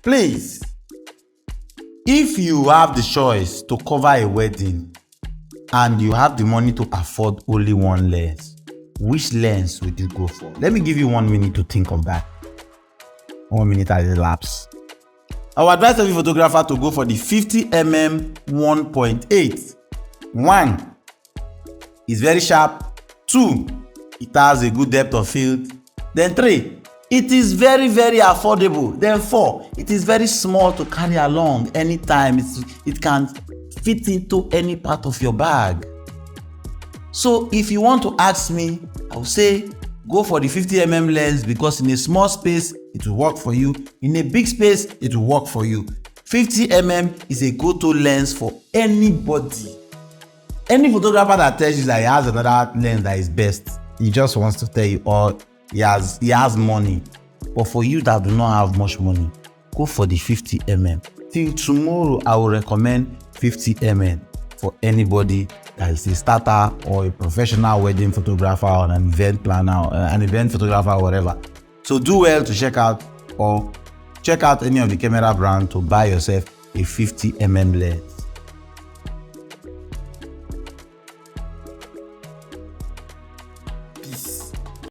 Please, if you have the choice to cover a wedding and you have the money to afford only one lens, which lens would you go for? Let me give you 1 minute to think of that. 1 minute has elapsed. I would advise every photographer to go for the 50mm 1.8. 1, it's very sharp. 2, it has a good depth of field. Then 3, it is very affordable. Then 4, it is very small to carry along anytime. It can fit into any part of your bag. So if you want to ask me, I will say go for the 50mm lens, because in a small space it will work for you. In a big space it will work for you. 50mm is a go-to lens for anybody. Any photographer that tells you that he has another lens that is best, he just wants to tell you, or he has money. But for you that do not have much money, go for the 50mm. Till tomorrow, I will recommend 50mm for anybody that is a starter or a professional wedding photographer or an event planner or an event photographer or whatever. So do well to check out any of the camera brand to buy yourself a 50mm lens.